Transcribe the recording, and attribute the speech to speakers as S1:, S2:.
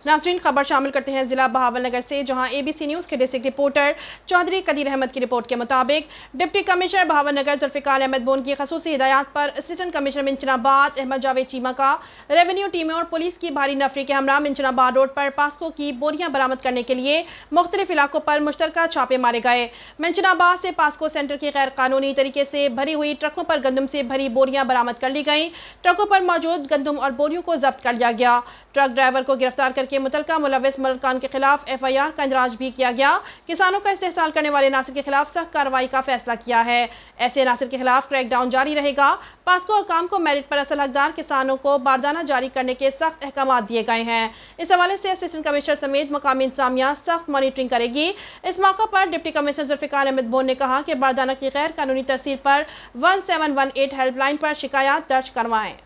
S1: नाज़रीन, खबर शामिल करते हैं जिला बहावलनगर से, जहां ABC न्यूज़ के डिस्ट्रिक्ट रिपोर्टर चौधरी कदीर अहमद की रिपोर्ट के मुताबिक डिप्टी कमिश्नर बहावलनगर जुल्फ़िकार अहमद बोन की ख़ुसूसी हिदायत पर असिस्टेंट कमिश्नर मिंचनाबाद अहमद जावेद चीमा का रेवेन्यू टीमें और पुलिस की भारी नफरी के हमरा मिंचनाबाद रोड पर पास्को की बोरियां बरामद करने के लिए मुख्तलिफ इलाकों पर मुश्तरका छापे मारे गए। मिंचनाबाद से पास्को सेंटर की गैर कानूनी तरीके से भरी हुई ट्रकों पर गंदम से भरी बोरियां बरामद कर ली गई। ट्रकों पर मौजूद गंदम और बोरियों को जब्त कर लिया गया। ट्रक ड्राइवर को गिरफ्तार करके मुतलका मुलविस मलकान के खिलाफ FIR का इंदराज भी किया गया। किसानों का इस्तेहसाल करने वाले नासिर के खिलाफ सख्त कार्रवाई का फैसला किया है। ऐसे नासिर के खिलाफ क्रैकडाउन जारी रहेगा। पास्को हुकाम को मेरिट पर असल हकदार किसानों को बारदाना जारी करने के सख्त अहकाम दिए गए हैं। इस हवाले से असिस्टेंट कमिश्नर समेत मकामी इंतजामिया सख्त मॉनिटरिंग करेगी। इस मौके पर डिप्टी कमिश्नर जुल्फ़िकार अहमद बोन ने कहा कि बारदाना की गैर कानूनी तरसील पर 1718 हेल्पलाइन पर शिकायत दर्ज करवाएं।